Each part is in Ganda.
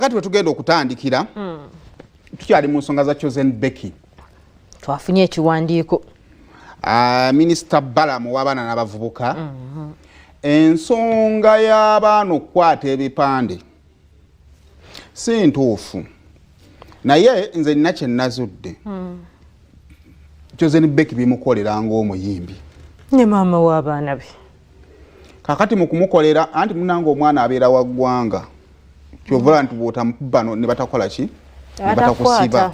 kakati we tugenda okutandikira tukyali mu nsonga za Chosen Becky twafunye ekiwandiiko Minisita Balamu w'abaana n'abavubuka ensonga y'abaana okukwata ebipande si ntuufu naye nze nina kye nazudde Chosen Becky bimukolera ng'omuyimbi ne maama w'abaana be kakati mu kumukolera anti munange omwana abeera wa ggwanga kyovula nti bw'otamukuba ne batakola ki ne batakusiba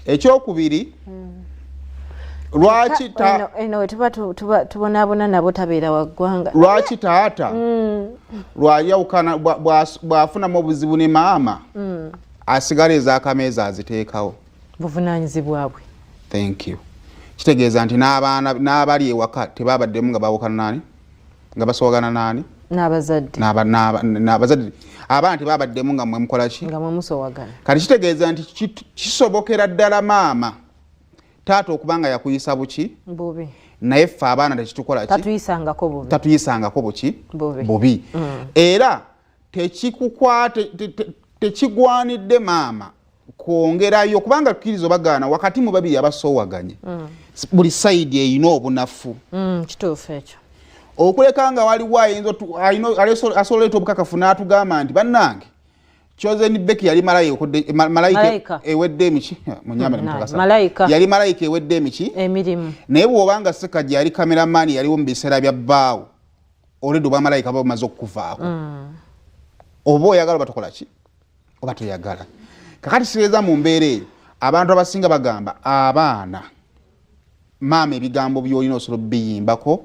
ekyokubiri lwaki tubonaabona nabo tabeera wa ggwanga lwaki taata lwayawukana bw'afunamu obuzibu ne maama asigala ez'akameeza aziteekawo buvunaanyizibwa bwe thank you kitegeeza nti n'abali ewaka tebabaddemu nga bawukana nani nga basowagana nani n'abazadde abaana tebabaddemu nga mwe mukola ki nga mwe musowagana kati kitegeeza nti kisobokera ddala maama taata okubanga yakuyisa buki bubi naye ffe abaana tekitukola ki tatuyisangako buki bubi era tekigwanidde maama kwongerayo kubanga tukiriza bagaana wakati mu babiri abasowaganye buli sayidi eyina obunafu kituufu ekyo okuleka nga waliwo asobola leeta obukakafu n'atugamba nti bannange Chosen Becky yali malayika ewedde emiki yali malayika ewedde emiki emirimu naye bw'obanga Ssekajja yali kameramani yaliwo mu biseera bya bbaawo olwedde obwa malayika baba bumaze okukuvaako oba oyagala oba tokola ki oba toyagala kakati sireza mu mbeera eyo abantu abasinga bagamba abaana maama ebigambo by'olina osobola biyimbako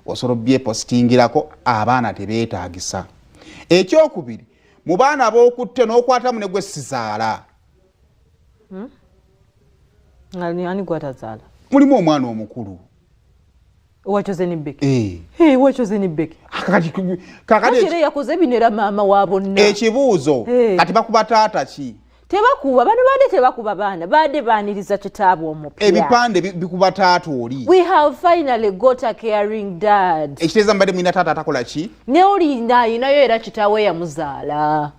osobola byepositingirako abaana tebeetaagisa ekyokubiri mu baana b'okutte n'okwatamu ne gwe sizaala ani gwatazaala mulimu omwana omukulu owa Chosen Becky owa Chosen Becky kakati era yakoze binera maama wa bonna ekibuuzo kati bakuba taata ki tebakuba bano bade tebakuba baana bade baaniriza kitaabwe omupya ebipande bikuba taata oli we have finally got a caring dad ekiteeza mbadde mwina taata atakola ki ne oli ayinayo era kitaawe yamuzaala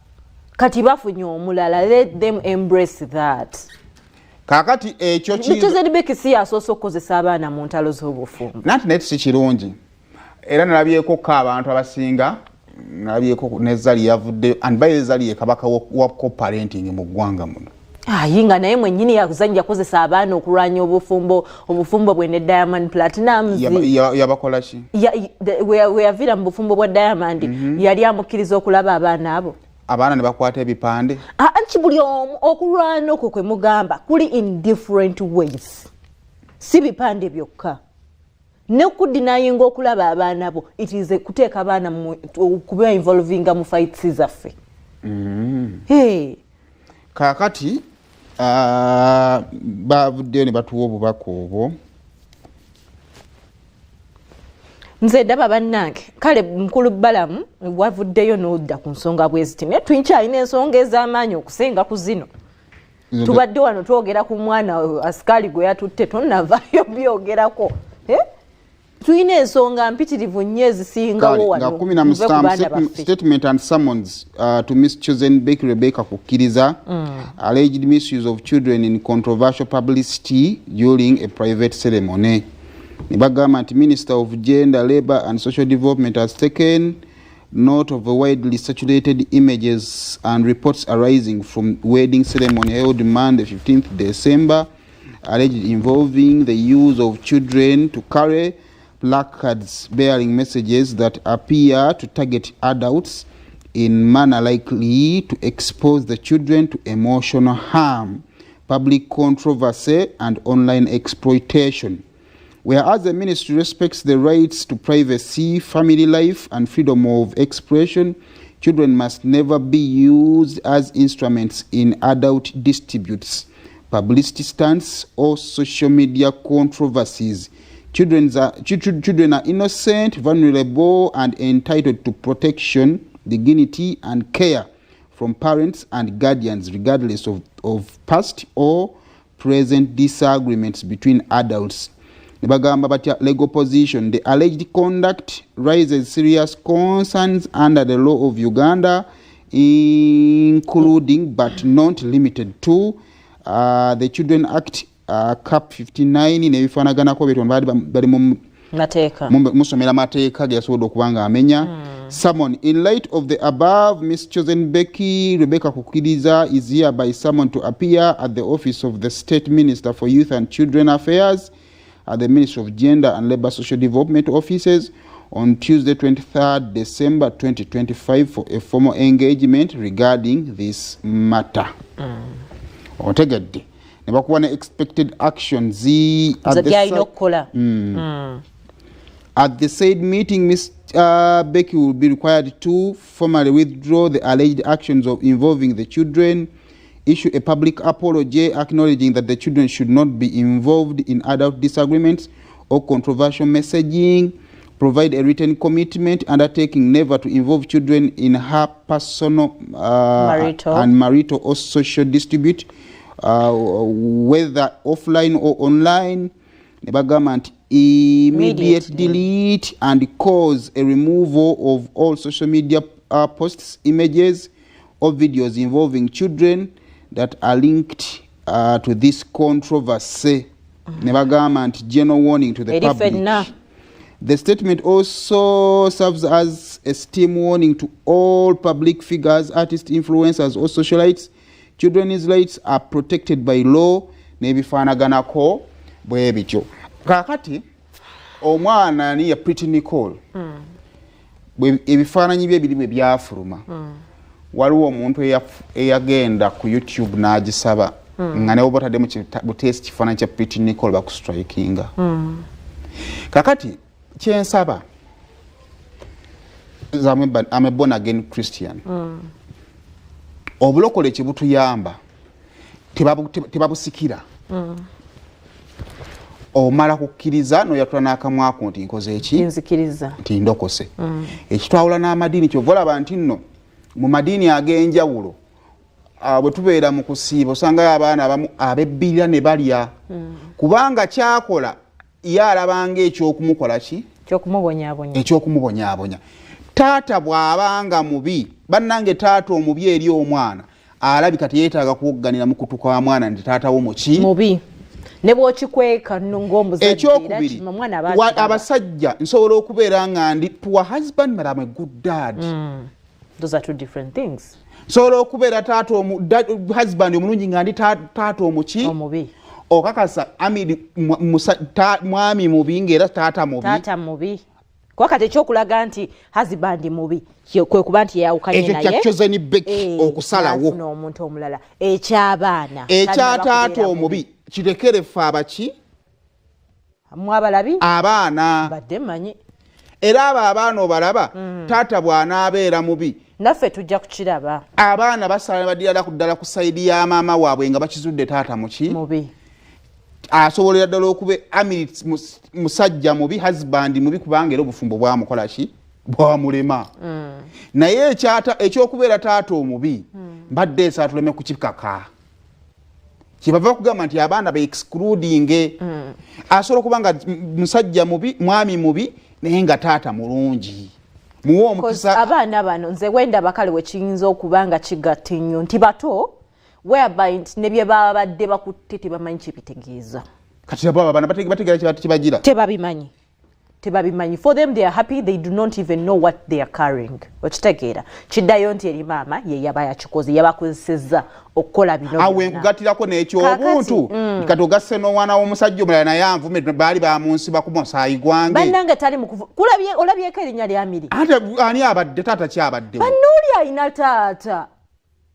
kati bafunye omulala let them embrace that kakati ekyo Chosen Becky si asoose okukozesa abaana mu ntalo z'obufumbo nanti naye si kirungi era nalabyeko ko abantu abasinga nalabyeko nezali yavudde andibaye ezali ye kabaka wa co-parenting mu ggwanga muno ayinga naye mwennyini yakuzanja kozesa abaana okulwanya obufumbo bwe ne Diamond Platinumz yabakola ki we yavira mu bufumbo bwa Diamond yali amukkiriza okulaba abaana abo abaana ne bakwata ebipande anti buli omu okulwana okwo kwe mugamba kuli in different ways si bipande byokka nekudinayinga okulaba abaana bo it is kuteeka abaana kuba involvinga mu fights zaffe kakati bavuddeyo ne batuwa obubaka obwo nze ndaba bannange kale mukulu Balamu wavuddeyo n'odda ku nsonga bweziti naye tukyalina ensonga ez'amaanyi okusinga ku zino tubadde wano twogera ku mwana asikaali gwe yatutte tonnavaayo byogerako tulina ensonga mpitirivu nnyo ezisingawo wano statement and summons to Miss Chosen Becky Rebecca kukkiriza alleged misuse of children in controversial publicity during a private ceremony. Ne bagamba nti Minister of Gender, Labour and Social Development has taken note of the widely circulated images and reports arising from wedding ceremony held Monday 15th December alleged involving the use of children to carry placards bearing messages that appear to target adults in manner likely to expose the children to emotional harm, public controversy, and online exploitation. Whereas the ministry respects the rights to privacy, family life, and freedom of expression, children must never be used as instruments in adult disputes, publicity stunts, or social media controversies. Children are innocent, vulnerable, and entitled to protection, dignity, and care from parents and guardians, regardless of past or present disagreements between adults. Legal position. The alleged conduct raises serious concerns under the law of Uganda, including but not limited to the Children Act cap 59 nebifaanaganako betonda bali mu musomera mateeka geyasobodde okuba nga amenya. Summon. In light of the above, Ms. Chosen Becky Rebecca Kukiriza is hereby summoned to appear at the office of the State Minister for Youth and Children Affairs at the Ministry of Gender and Labour Social Development offices on Tuesday 23rd December 2025 for a formal engagement regarding this matter. Otegedde ne bakuba ne expected actions at the said meeting. Ms. Becky will be required to formally withdraw the alleged actions involving the children, issue a public apology acknowledging that the children should not be involved in adult disagreements or controversial messaging, provide a written commitment undertaking never to involve children in her personal and marital or social dispute, whether offline or online. The government immediate delete and cause a removal of all social media posts, images or videos involving children that are linked to this controversy. The government general warning to the public. The statement also serves as a steam warning to all public figures, artists, influencers or socialites. Children's rights are protected by law. Nebifaanaganako bwe bityo. Kakati omwana ni ya Pretty Nicole ebifaananyi bye birimu byafuluma waliwo omuntu eyagenda ku YouTube n'agisaba nga newo botaddemu butest kifaananyi kya Pretty Nicole bakustrikinga. Kakati kyensaba I'm a born again Christian. Obulokole kibutuyamba tebabusikira. Omala kukkiriza noyatula n'akamwako nti nkoze eki nzikiriza nti ndokose. Ekitwawula n'amadiini kyovolaba nti nno mu madiini ag'enjawulo bwe tubeera mu kusiiba osangayo abaana abamu abebbirira ne balya kubanga kyakola ye alabanga ekyokumukola ki ekyokumubonyaabonya. Taata bw'abanga mubi bannange taata omubi eri omwana alabika teyeetaaga kuwogganira mu kutu kwa mwana nti taata wo mubi nebwokikweka ng'omuzadde ekyokubiri abasajja nsobola okubeera nga ndi to a husband but I'm a good dad. Those are two different things. Nsobola okubeera husband omulungi nga ndi taata omubi okakasa mwami mubi ng'era taata mubi kwa kati ekyokulaga nti husband mubi kwe kuba nti yawukanye naye ekyo kya Chosen Becky okusalawo n'omuntu omulala ekyabaana taata omubi kirekere ffe abaki mwabalabi abaana badde manyi era abo abaana obalaba taata bw'anaabeera mubi naffe tujja kukiraba. Abaana basala badira kuddala ku sayidi ya maama waabwe nga bakizudde taata mubi asobolera ddala okube musajja mubi husband mubi kubanga era obufumbo bwamukola ki bwamulema. Naye ekyokubeera taata omubi mbadde esa tuleme kukikaka kibava kugamba nti abaana be excluding. Asobola okuba nga musajja mubi mwami mubi naye nga taata mulungi muwa omukisa. Abaana bano nze wenda bakale we kiyinza okuba nga kigatta nnyo nti bato whereby nti ne bye baba badde bakutte tebamanyi kibitegeeza. Kati abo abaana bategeera kibagira tebabimanyi. For them they are happy, they do not even know what they are carrying. Okitegeera kiddayo nti eri maama ye yaba yakikoze yabakozesezza okukola bino awe nkugatirako n'ekyobuntu kati ogasse n'omwana w'omusajja omulala naye anvume baali bamunsiba ku musaayi gwange bannange tali mukuvu olabyeko erinnya lya Miri ate ani abadde taata kyabaddewo bannooli ayina taata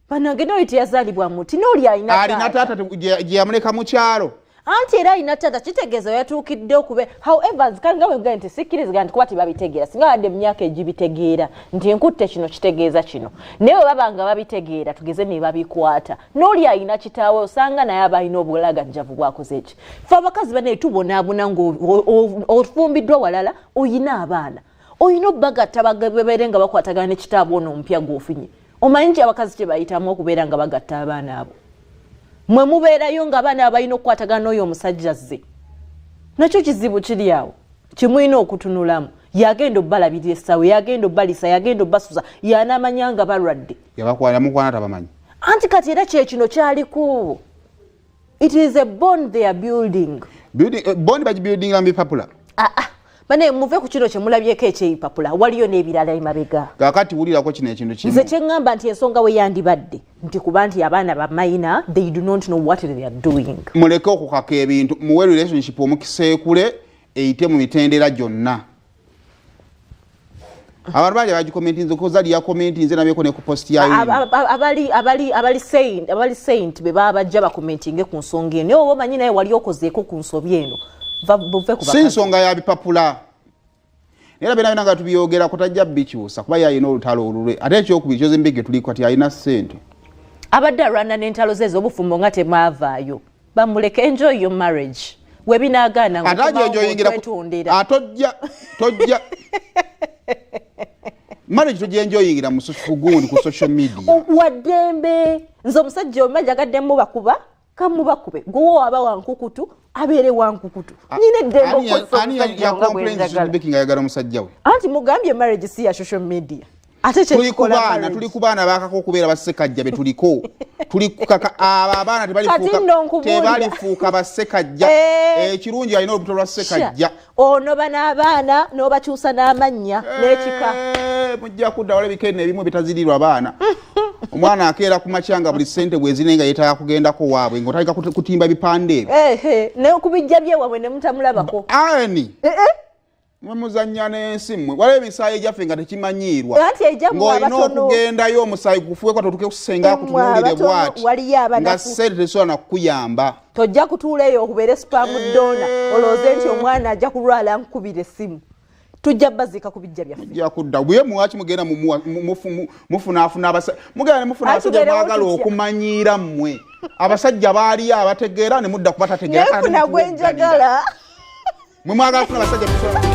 bannange nooli teyazaalibwa muti nooli alina taata gye yamuleka mu kyalo anti era ayina taata kitegeeza yatuukidde okube however nzikanga bwe nti sikkirizigana nti kuba tebabitegeera singa wadde mu myaka egibitegeera nti nkutte kino kitegeeza kino naye bwe baba nga babitegeera tugeze ne babikwata n'oli ayina kitaawe osanga naye aba alina obulagajjavu bwakoze eki fe abakazi banaye tubonaabona ng'ofumbiddwa walala oyina abaana oyina obbagatta babeere nga bakwatagana ne kitaawe ono omupya gw'ofunye omanyi nti abakazi kye bayitamu okubeera nga bagatta abaana abo mwe mubeerayo nga abaana abalina okukwatagana n'oyo omusajja zze nakyo kizibu kiri awo kimulina okutunulamu yagenda obbalabirira essawe yagenda obbalisa yagenda obbasuza yanamanyanga balwadde yamukwana tabamanyi anti kati era kyekino kyaliko it is a bond they are building bond bagibuilding ambi papula bane muve ku kino kyemulabyeko ekyeyipapula waliyo n'ebirala emabega kakati wulirako kino ekintu kimu nze kyeŋŋamba nti ensonga we yandibadde nti kuba nti abaana bamayina they do not know what they are doing muleke okukaka ebintu muwe relationship omukiseekule eyite mu mitendera gyonna abantu bangi bagikomentinze koza ya commentinze nabyeko ne ku post ya abali saint be baba bajja bakomentinge ku nsonga eno oba manyi naye wali okozeeko ku nsobi eno buve ku si nsonga ya bipapula era bena nga tubyogera kutajja bikyusa kuba yayina olutalo olulwe ate ekyokubiri kyozembege tuli kati ayina ssente abadde alwana n'entalo ze ez'obufumbo nga temwavaayo bamuleke enjoy your marriage webinaagaana ngakwetondera tojja marriage tojenjoyingira mu social media waddembe nze omusajja omajagaddemu bakuba kamubakube gwowo waba wankukutu abeere wankukutu nyina eddembeayagala omusajja we anti mugambye marriage si ya social media ate tuli ku baana bakako okubeera bassekajja be tuliko tulikukaka abo abaana tebalifuuka bassekajja ekirungi alina olubuto lwa ssekajja onoba n'abaana n'obakyusa n'amannya n'ekika mujja kudda wala ebikeene ebimu bitazirirwa abaana omwana akeera ku makyanga buli ssente bwezine nga yeetaaga kugendako waabwe ng'otandika kutimba bipande ebyo nekubijja byewaabwe ne mutamulabako ani muzanya n'ensi mmwe waliwo emisaayi egyaffe nga tekimanyiirwa ng'olina okugendayo omusaayi gufuweko totuke kusenga kutunuulire bwati nga ssente tesobola nakukuyamba tojja kutuulaeyo okubeera spaamu dona olowooze nti omwana ajja kulwala nkubira essimu tujja bazika kubijja byaffe tujja kudda buye muwaki mugenda mufunaafuna mugenda ne mufuna abasajja mwagala okumanyiira mmwe abasajja baaliyo abategeera ne mudda kubatategeera nefuna gwenjagala mwe mwagala kufuna abasajja